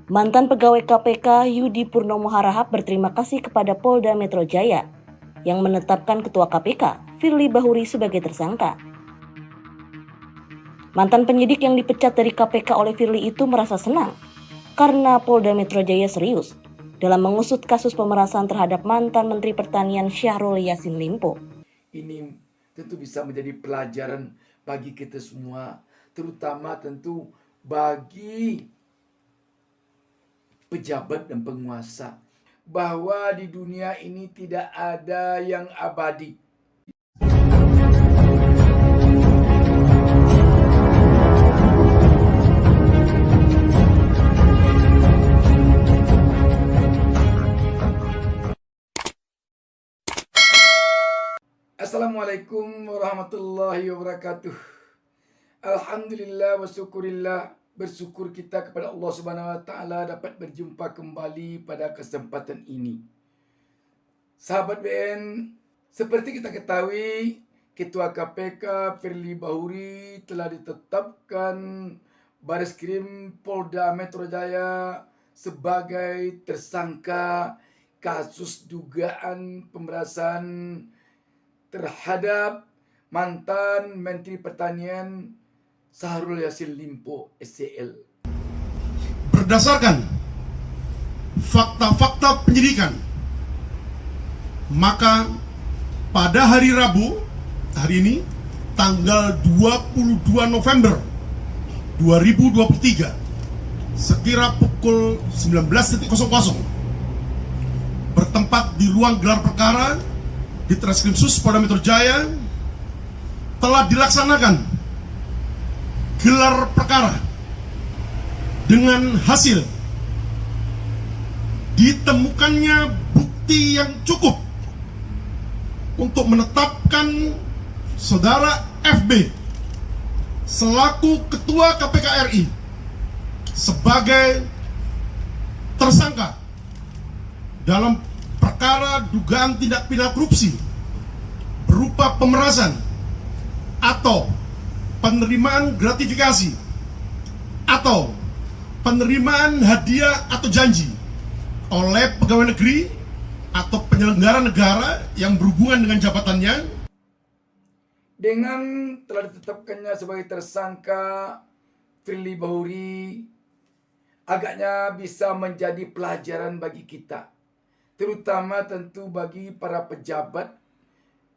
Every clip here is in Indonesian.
Mantan pegawai KPK Yudi Purnomo Harahap berterima kasih kepada Polda Metro Jaya yang menetapkan Ketua KPK Firly Bahuri sebagai tersangka. Mantan penyidik yang dipecat dari KPK oleh Firly itu merasa senang karena Polda Metro Jaya serius dalam mengusut kasus pemerasan terhadap mantan Menteri Pertanian Syahrul Yassin Limpo. Ini tentu bisa menjadi pelajaran bagi kita semua, terutama tentu bagi pejabat dan penguasa, bahwa di dunia ini tidak ada yang abadi. Assalamualaikum warahmatullahi wabarakatuh. Alhamdulillah wa syukurillah, bersyukur kita kepada Allah Subhanahu wa taala dapat berjumpa kembali pada kesempatan ini. Sahabat BN, seperti kita ketahui, Ketua KPK Firly Bahuri telah ditetapkan Bareskrim Polda Metro Jaya sebagai tersangka kasus dugaan pemerasan terhadap mantan Menteri Pertanian Syahrul Yassin Limpo SCL. Berdasarkan fakta-fakta penyidikan, maka pada hari Rabu, hari ini, tanggal 22 November 2023, sekira pukul 19.00, bertempat di ruang gelar perkara di Treskrimsus Polda Metro Jaya, telah dilaksanakan gelar perkara dengan hasil ditemukannya bukti yang cukup untuk menetapkan saudara FB selaku Ketua KPK RI sebagai tersangka dalam perkara dugaan tindak pidana korupsi berupa pemerasan atau penerimaan gratifikasi atau penerimaan hadiah atau janji oleh pegawai negeri atau penyelenggara negara yang berhubungan dengan jabatannya. Dengan telah ditetapkannya sebagai tersangka, Firly Bahuri agaknya bisa menjadi pelajaran bagi kita, terutama tentu bagi para pejabat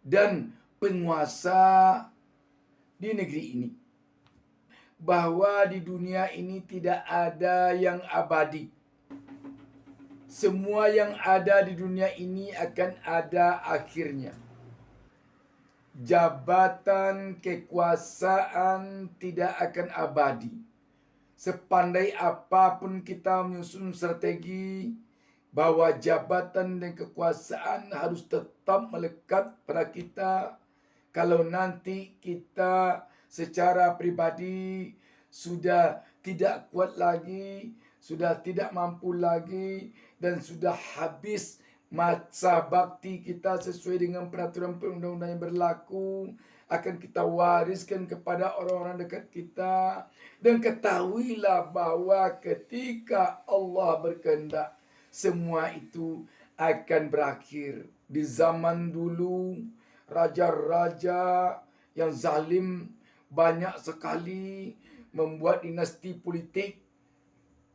dan penguasa di negeri ini, bahwa di dunia ini tidak ada yang abadi. Semua yang ada di dunia ini akan ada akhirnya. Jabatan kekuasaan tidak akan abadi. Sepandai apapun kita menyusun strategi, bahwa jabatan dan kekuasaan harus tetap melekat pada kita. Kalau nanti kita secara pribadi sudah tidak kuat lagi, sudah tidak mampu lagi, dan sudah habis masa bakti kita sesuai dengan peraturan perundang-undangan yang berlaku, akan kita wariskan kepada orang-orang dekat kita. Dan ketahuilah bahwa ketika Allah berkehendak, semua itu akan berakhir. Di zaman dulu, raja-raja yang zalim banyak sekali membuat dinasti politik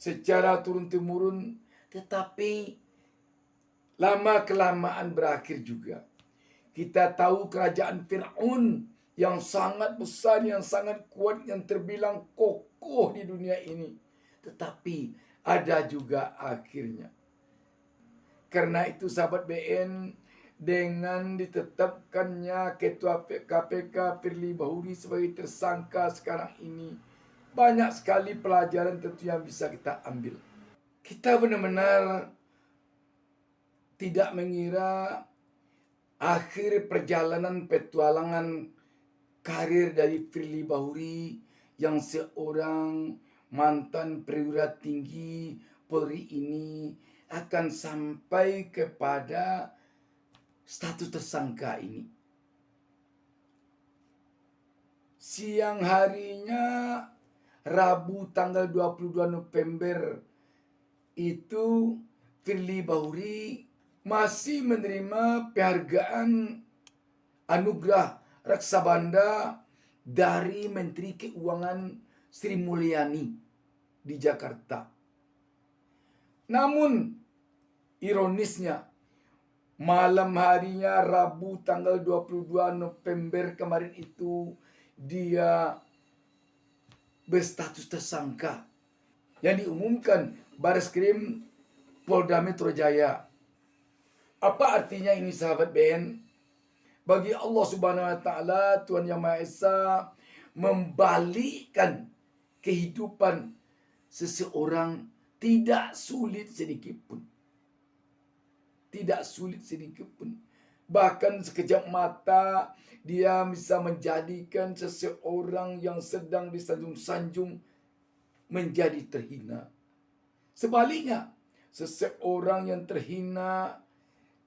secara turun-temurun, tetapi lama-kelamaan berakhir juga. Kita tahu kerajaan Fir'aun yang sangat besar, yang sangat kuat, yang terbilang kokoh di dunia ini, tetapi ada juga akhirnya. Karena itu sahabat BN, dengan ditetapkannya Ketua KPK Firly Bahuri sebagai tersangka sekarang ini, banyak sekali pelajaran tentu yang bisa kita ambil. Kita benar-benar tidak mengira akhir perjalanan petualangan karir dari Firly Bahuri yang seorang mantan perwira tinggi Polri ini akan sampai kepada status tersangka ini. Siang harinya Rabu tanggal 22 November itu Firly Bahuri masih menerima penghargaan anugerah Raksabanda dari Menteri Keuangan Sri Mulyani di Jakarta. Namun ironisnya, malam harinya Rabu tanggal 22 November kemarin itu dia berstatus tersangka yang diumumkan Bareskrim Polda Metro Jaya. Apa artinya ini sahabat BN? Bagi Allah Subhanahu wa taala, Tuhan Yang Maha Esa membalikkan kehidupan seseorang tidak sulit sedikit pun. Tidak sulit sedikit pun. Bahkan sekejap mata dia bisa menjadikan seseorang yang sedang disanjung-sanjung menjadi terhina. Sebaliknya, seseorang yang terhina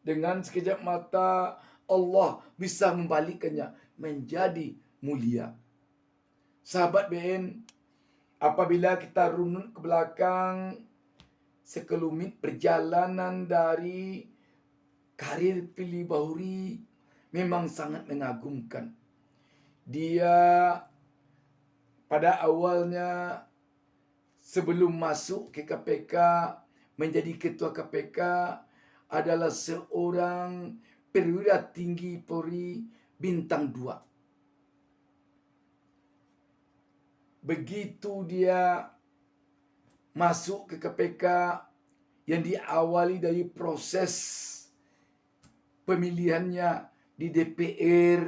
dengan sekejap mata Allah bisa membalikkannya menjadi mulia. Sahabat BN, apabila kita runut ke belakang sekelumit perjalanan dari karir Firly Bahuri memang sangat mengagumkan. Dia pada awalnya sebelum masuk ke KPK menjadi ketua KPK adalah seorang perwira tinggi Polri bintang 2. Begitu dia masuk ke KPK yang diawali dari proses pemilihannya di DPR,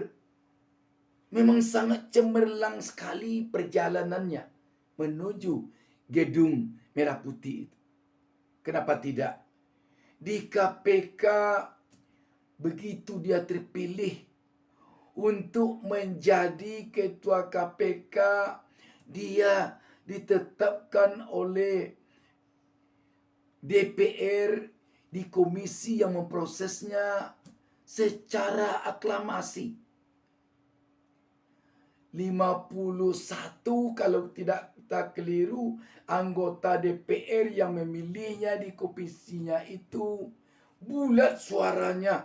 memang sangat cemerlang sekali perjalanannya menuju gedung merah putih itu. Kenapa tidak? Di KPK begitu dia terpilih untuk menjadi ketua KPK, dia ditetapkan oleh DPR di komisi yang memprosesnya secara aklamasi. 51 kalau tidak kita keliru anggota DPR yang memilihnya di komisinya itu bulat suaranya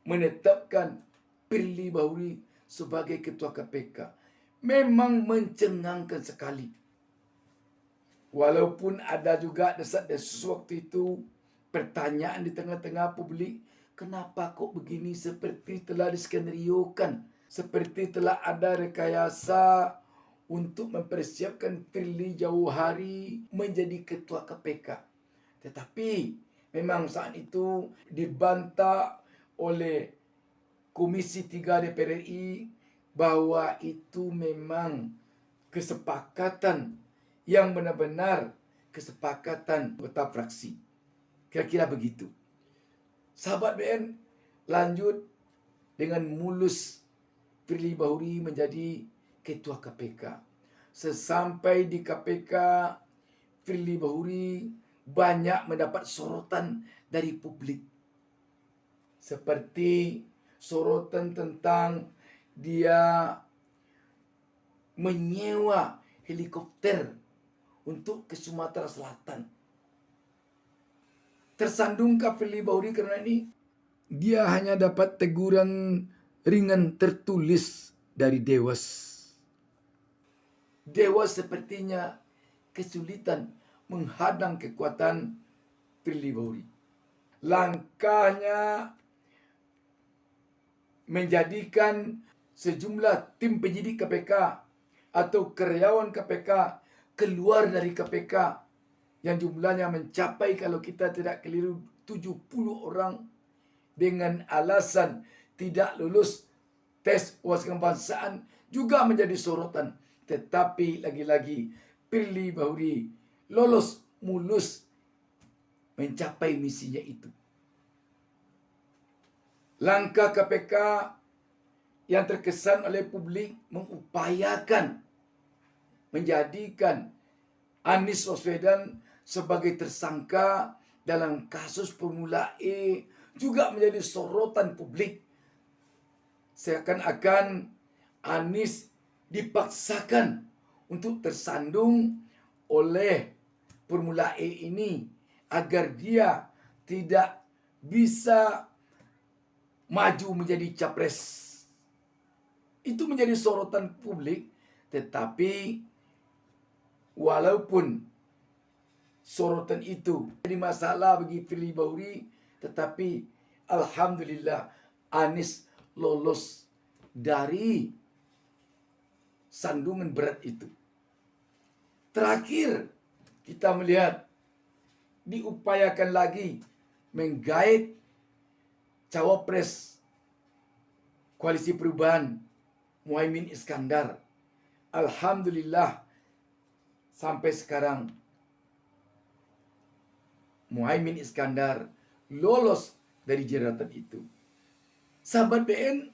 menetapkan Firly Bahuri sebagai ketua KPK. Memang mencengangkan sekali. Walaupun ada juga desas-desus waktu itu, pertanyaan di tengah-tengah publik, kenapa kok begini, seperti telah diskenariokan, seperti telah ada rekayasa untuk mempersiapkan Firly jauh hari menjadi ketua KPK. Tetapi memang saat itu dibantah oleh Komisi 3 DPR RI bahwa itu memang kesepakatan yang benar-benar kesepakatan anggota fraksi. Kira-kira begitu. Sahabat BN, lanjut dengan mulus Firly Bahuri menjadi ketua KPK. Sesampai di KPK, Firly Bahuri banyak mendapat sorotan dari publik. Seperti sorotan tentang dia menyewa helikopter untuk ke Sumatera Selatan. Tersandungkah Firly Bahuri karena ini? Dia hanya dapat teguran ringan tertulis dari Dewas. Dewas sepertinya kesulitan menghadang kekuatan Firly Bahuri. Langkahnya menjadikan sejumlah tim penyidik KPK atau karyawan KPK keluar dari KPK yang jumlahnya mencapai, kalau kita tidak keliru, 70 orang dengan alasan tidak lulus tes wawasan kebangsaan juga menjadi sorotan. Tetapi lagi-lagi Firly Bahuri lolos mulus mencapai misinya itu. Langkah KPK yang terkesan oleh publik mengupayakan menjadikan Anies Baswedan sebagai tersangka dalam kasus Formula E juga menjadi sorotan publik. Seakan-akan Anies dipaksakan untuk tersandung oleh Formula E ini agar dia tidak bisa maju menjadi capres. Itu menjadi sorotan publik, tetapi walaupun sorotan itu jadi masalah bagi Firly Bahuri, tetapi alhamdulillah Anies lolos dari sandungan berat itu. Terakhir, kita melihat diupayakan lagi menggait cawapres Koalisi Perubahan Muhaimin Iskandar. Alhamdulillah sampai sekarang Muhaimin Iskandar lolos dari jeratan itu. Sahabat BN,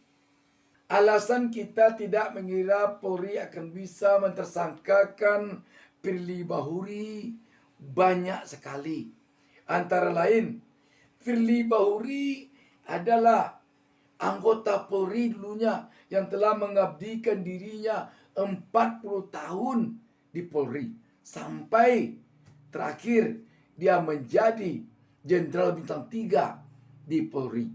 alasan kita tidak mengira Polri akan bisa mentersangkakan Firly Bahuri banyak sekali. Antara lain, Firly Bahuri adalah anggota Polri dulunya yang telah mengabdikan dirinya 40 tahun di Polri. Sampai terakhir dia menjadi Jenderal Bintang 3 di Polri.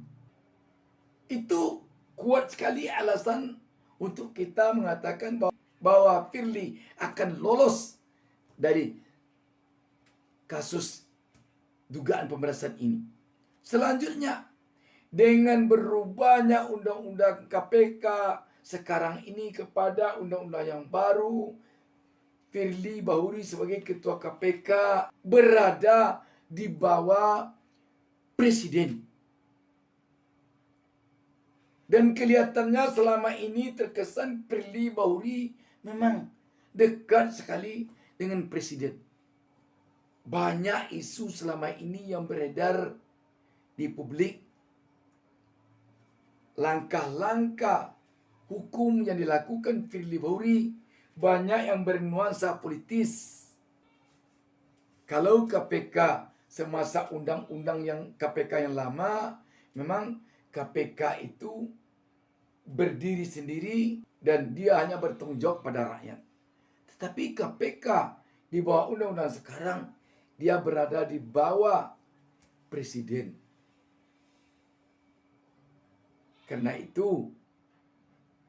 Itu kuat sekali alasan untuk kita mengatakan bahwa Firly akan lolos dari kasus dugaan pemerasan ini. Selanjutnya, dengan berubahnya undang-undang KPK sekarang ini kepada undang-undang yang baru, Firly Bahuri sebagai ketua KPK berada di bawah presiden. Dan kelihatannya selama ini terkesan Firly Bahuri memang dekat sekali dengan presiden. Banyak isu selama ini yang beredar di publik. Langkah-langkah hukum yang dilakukan Firly Bahuri banyak yang bernuansa politis. Kalau KPK semasa undang-undang yang KPK yang lama, memang KPK itu berdiri sendiri dan dia hanya bertanggung jawab pada rakyat. Tetapi KPK di bawah undang-undang sekarang, dia berada di bawah presiden. Karena itu,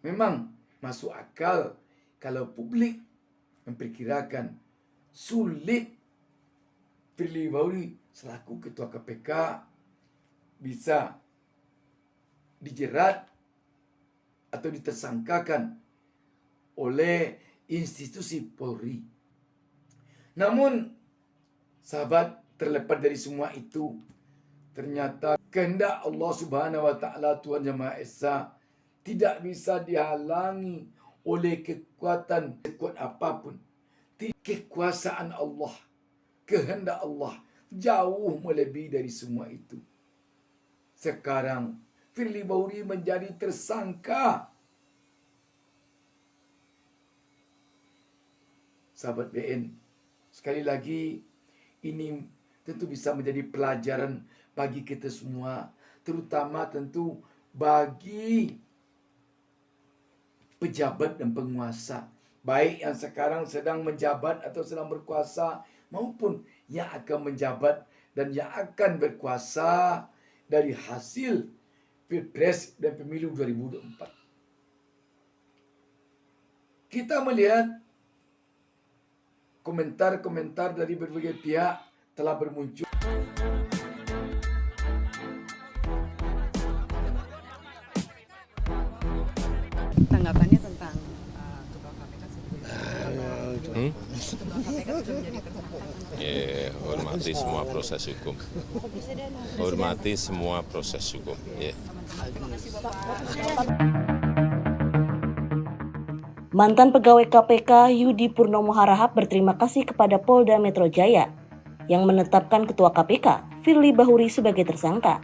memang masuk akal kalau publik memperkirakan sulit Firly Bahuri selaku ketua KPK bisa dijerat atau ditersangkakan oleh institusi Polri. Namun, sahabat, terlepas dari semua itu, ternyata kehendak Allah Subhanahu wa taala Tuhan Yang Maha Esa tidak bisa dihalangi oleh kekuatan kuat apapun. Kekuasaan Allah, kehendak Allah jauh melebihi dari semua itu. Sekarang Firly Bahuri menjadi tersangka. Sahabat BN, sekali lagi ini tentu bisa menjadi pelajaran bagi kita semua, terutama tentu bagi pejabat dan penguasa, baik yang sekarang sedang menjabat atau sedang berkuasa, maupun yang akan menjabat dan yang akan berkuasa dari hasil Pilpres dan Pemilu 2024. Kita melihat komentar-komentar dari berbagai pihak telah bermuncul. Tanggapannya tentang ketua KPK sebetulnya. Ketua KPK sudah menjadi tersangka. Ya, hormati semua proses hukum. Hormati semua proses hukum. Ya. Mantan pegawai KPK Yudi Purnomo Harahap berterima kasih kepada Polda Metro Jaya yang menetapkan Ketua KPK Firly Bahuri sebagai tersangka.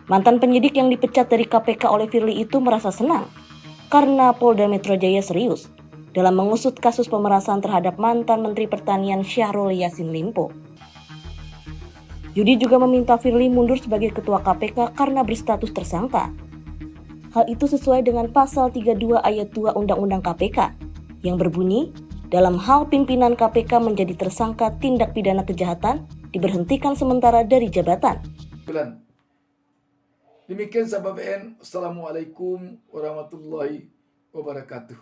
Mantan penyidik yang dipecat dari KPK oleh Firly itu merasa senang karena Polda Metro Jaya serius dalam mengusut kasus pemerasan terhadap mantan Menteri Pertanian Syahrul Yassin Limpo. Yudi juga meminta Firly mundur sebagai Ketua KPK karena berstatus tersangka. Hal itu sesuai dengan pasal 32 ayat 2 Undang-Undang KPK yang berbunyi, dalam hal pimpinan KPK menjadi tersangka tindak pidana kejahatan diberhentikan sementara dari jabatan. Demikian sahabat BN. Assalamualaikum warahmatullahi wabarakatuh.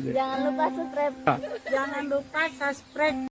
Jangan lupa subscribe.